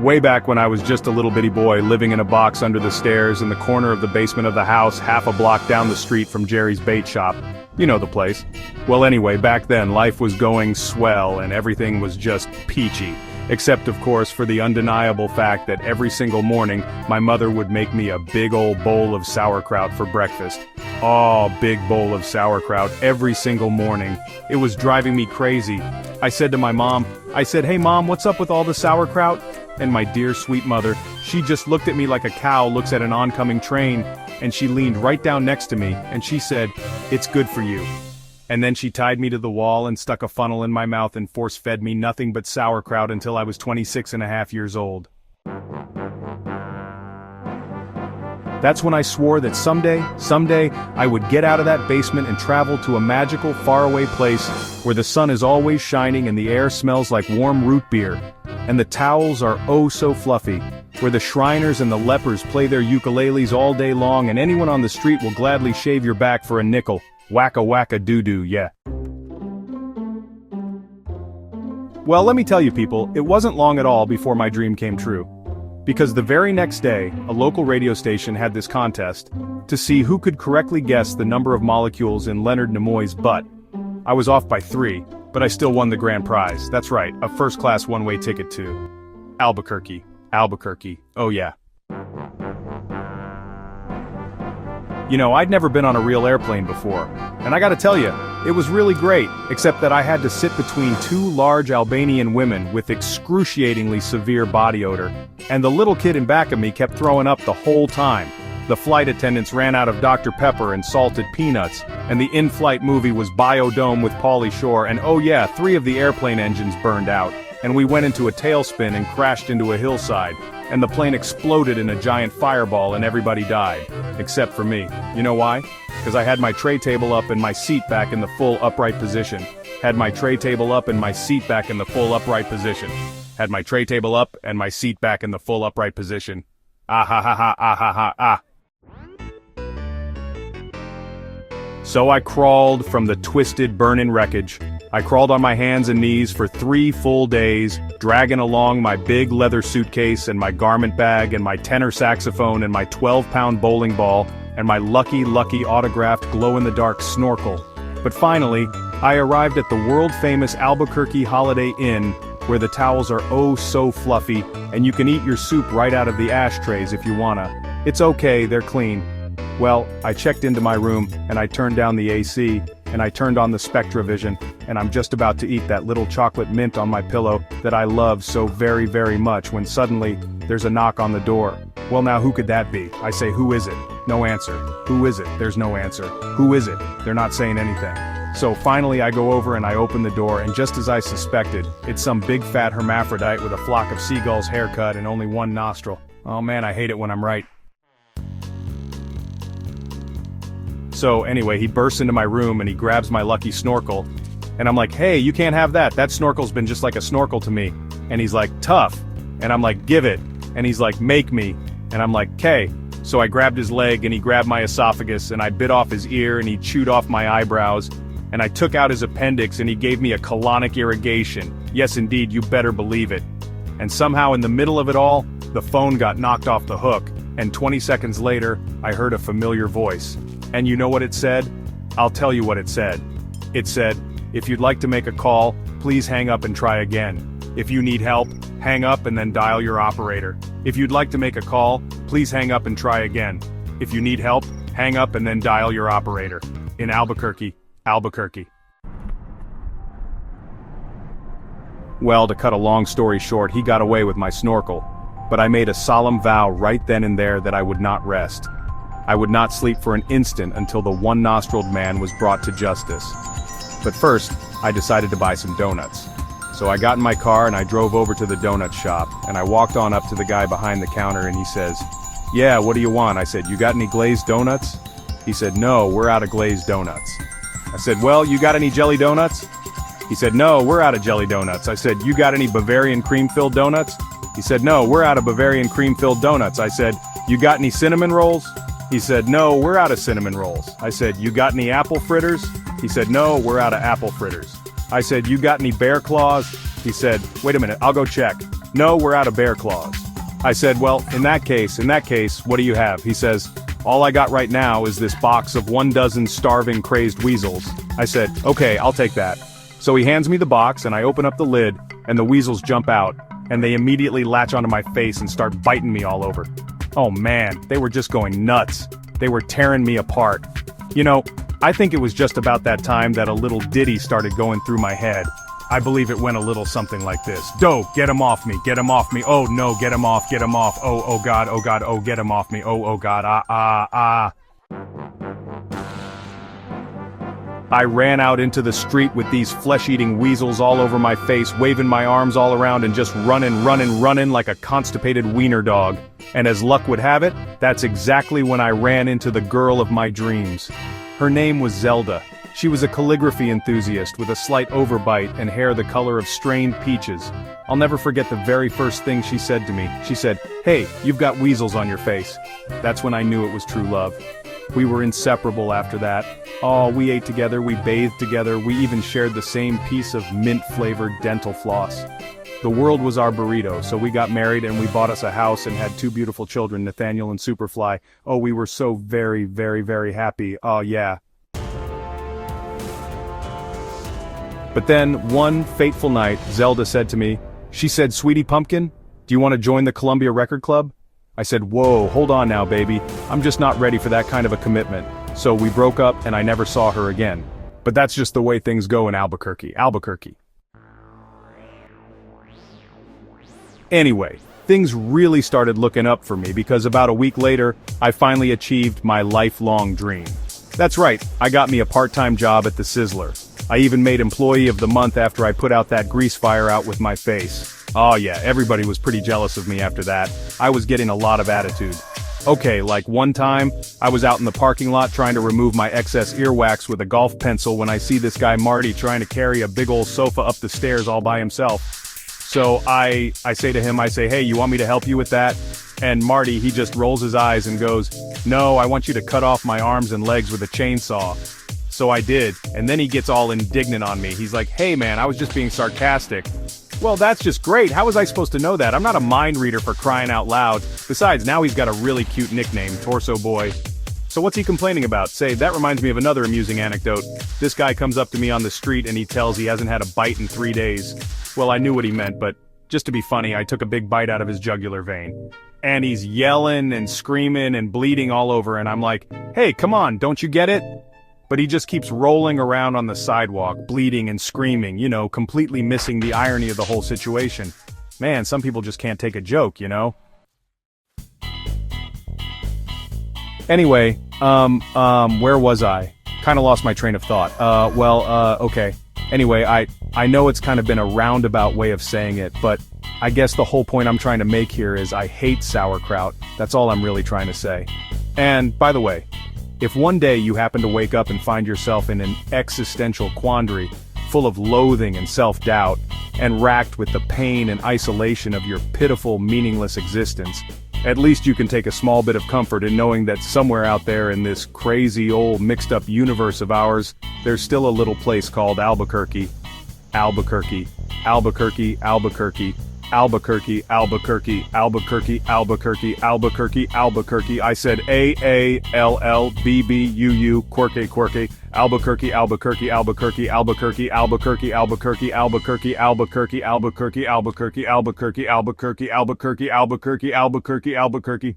Way back when I was just a little bitty boy living in a box under the stairs in the corner of the basement of the house half a block down the street from Jerry's bait shop. You know the place. Well anyway, back then life was going swell and everything was just peachy. Except of course for the undeniable fact that every single morning my mother would make me a big old bowl of sauerkraut for breakfast. Oh, big bowl of sauerkraut every single morning. It was driving me crazy. I said to my mom, hey mom, what's up with all the sauerkraut? And my dear sweet mother, she just looked at me like a cow looks at an oncoming train, and she leaned right down next to me, and she said, "It's good for you." And then she tied me to the wall and stuck a funnel in my mouth and force-fed me nothing but sauerkraut until I was 26.5 years old. That's when I swore that someday, I would get out of that basement and travel to a magical, faraway place where the sun is always shining and the air smells like warm root beer, and the towels are oh so fluffy, where the Shriners and the lepers play their ukuleles all day long and anyone on the street will gladly shave your back for a nickel. Wacka wacka doo-doo, yeah. Well, let me tell you people, it wasn't long at all before my dream came true. Because the very next day, a local radio station had this contest to see who could correctly guess the number of molecules in Leonard Nimoy's butt. I was off by 3, but I still won the grand prize. That's right, a first-class one-way ticket to Albuquerque. Oh yeah. You know, I'd never been on a real airplane before, and I gotta tell you, it was really great, except that I had to sit between 2 large Albanian women with excruciatingly severe body odor, and the little kid in back of me kept throwing up the whole time. The flight attendants ran out of Dr. Pepper and salted peanuts, and the in-flight movie was Biodome with Pauly Shore, and oh yeah, 3 of the airplane engines burned out, and we went into a tailspin and crashed into a hillside, and the plane exploded in a giant fireball and everybody died. Except for me. You know why? Because I had my tray table up and my seat back in the full upright position. Had my tray table up and my seat back in the full upright position. Had my tray table up and my seat back in the full upright position. Ah ha ha ha ah ha ha ah. So I crawled from the twisted, burning wreckage. I crawled on my hands and knees for 3 full days, dragging along my big leather suitcase and my garment bag and my tenor saxophone and my 12-pound bowling ball and my lucky autographed glow-in-the-dark snorkel. But finally, I arrived at the world-famous Albuquerque Holiday Inn, where the towels are oh so fluffy, and you can eat your soup right out of the ashtrays if you wanna. It's okay, they're clean. Well, I checked into my room, and I turned down the AC, and I turned on the SpectraVision, and I'm just about to eat that little chocolate mint on my pillow that I love so very, very much when suddenly, there's a knock on the door. Well now who could that be? I say who is it? No answer. Who is it? There's no answer. Who is it? They're not saying anything. So finally I go over and I open the door, and just as I suspected, it's some big fat hermaphrodite with a flock of seagulls haircut and only one nostril. Oh man, I hate it when I'm right. So anyway, he bursts into my room and he grabs my lucky snorkel, and I'm like, hey, you can't have that, that snorkel's been just like a snorkel to me. And he's like, tough. And I'm like, give it. And he's like, make me. And I'm like, "K." So I grabbed his leg and he grabbed my esophagus and I bit off his ear and he chewed off my eyebrows, and I took out his appendix and he gave me a colonic irrigation. Yes indeed, you better believe it. And somehow in the middle of it all, the phone got knocked off the hook, and 20 seconds later, I heard a familiar voice. And you know what it said? I'll tell you what it said. It said, if you'd like to make a call, please hang up and try again. If you need help, hang up and then dial your operator. If you'd like to make a call, please hang up and try again. If you need help, hang up and then dial your operator. In Albuquerque. Well, to cut a long story short, he got away with my snorkel. But I made a solemn vow right then and there that I would not rest. I would not sleep for an instant until the one-nostriled man was brought to justice. But first, I decided to buy some donuts. So I got in my car and I drove over to the donut shop, and I walked on up to the guy behind the counter and he says, "Yeah, what do you want?" I said, "You got any glazed donuts?" He said, "No, we're out of glazed donuts." I said, "Well, you got any jelly donuts?" He said, "No, we're out of jelly donuts." I said, "You got any Bavarian cream-filled donuts?" He said, "No, we're out of Bavarian cream-filled donuts." I said, "You got any cinnamon rolls?" He said, "No, we're out of cinnamon rolls." I said, "You got any apple fritters?" He said, "No, we're out of apple fritters." I said, "You got any bear claws?" He said, "Wait a minute, I'll go check. No, we're out of bear claws." I said, "Well, in that case, what do you have?" He says, "All I got right now is this box of 12 starving crazed weasels." I said, "Okay, I'll take that." So he hands me the box and I open up the lid, and the weasels jump out, and they immediately latch onto my face and start biting me all over. Oh man, they were just going nuts. They were tearing me apart. You know, I think it was just about that time that a little ditty started going through my head. I believe it went a little something like this. "Doe, get him off me, get him off me, oh no, get him off, oh god, oh get him off me, oh god, ah. I ran out into the street with these flesh-eating weasels all over my face, waving my arms all around and just running like a constipated wiener dog. And as luck would have it, that's exactly when I ran into the girl of my dreams. Her name was Zelda. She was a calligraphy enthusiast with a slight overbite and hair the color of strained peaches. I'll never forget the very first thing she said to me. She said, "Hey, you've got weasels on your face." That's when I knew it was true love. We were inseparable after that. Oh, we ate together, we bathed together, we even shared the same piece of mint-flavored dental floss. The world was our burrito, so we got married and we bought us a house and had 2 beautiful children, Nathaniel and Superfly. Oh, we were so very, very, very happy. Oh yeah. But then, one fateful night, Zelda said to me, she said, "Sweetie Pumpkin, do you want to join the Columbia Record Club?" I said, "Whoa, hold on now, baby. I'm just not ready for that kind of a commitment." So we broke up and I never saw her again. But that's just the way things go in Albuquerque. Anyway, things really started looking up for me because about a week later, I finally achieved my lifelong dream. That's right, I got me a part-time job at the Sizzler. I even made Employee of the Month after I put out that grease fire out with my face. Oh yeah, everybody was pretty jealous of me after that. I was getting a lot of attitude. Okay, like one time, I was out in the parking lot trying to remove my excess earwax with a golf pencil when I see this guy Marty trying to carry a big old sofa up the stairs all by himself. So I say to him, "Hey, you want me to help you with that?" And Marty, he just rolls his eyes and goes, "No, I want you to cut off my arms and legs with a chainsaw." So I did, and then he gets all indignant on me. He's like, "Hey man, I was just being sarcastic." Well, that's just great. How was I supposed to know that? I'm not a mind reader for crying out loud. Besides, now he's got a really cute nickname, Torso Boy. So what's he complaining about? Say, that reminds me of another amusing anecdote. This guy comes up to me on the street and he tells he hasn't had a bite in 3 days. Well, I knew what he meant, but just to be funny, I took a big bite out of his jugular vein. And he's yelling and screaming and bleeding all over, and I'm like, "Hey, come on, don't you get it?" But he just keeps rolling around on the sidewalk, bleeding and screaming, you know, completely missing the irony of the whole situation. Man, some people just can't take a joke, you know? Anyway, where was I? Kinda lost my train of thought. Okay. Anyway, I know it's kind of been a roundabout way of saying it, but I guess the whole point I'm trying to make here is I hate sauerkraut. That's all I'm really trying to say. And, by the way, if one day you happen to wake up and find yourself in an existential quandary, full of loathing and self-doubt, and racked with the pain and isolation of your pitiful, meaningless existence, at least you can take a small bit of comfort in knowing that somewhere out there in this crazy old mixed-up universe of ours, there's still a little place called Albuquerque. Albuquerque, Albuquerque, Albuquerque. Albuquerque, Albuquerque, Albuquerque, Albuquerque, Albuquerque, Albuquerque. I said AALLBBUU, Quirky, Quirky. Albuquerque, Albuquerque, Albuquerque, Albuquerque, Albuquerque, Albuquerque, Albuquerque, Albuquerque, Albuquerque, Albuquerque, Albuquerque, Albuquerque, Albuquerque, Albuquerque, Albuquerque, Albuquerque.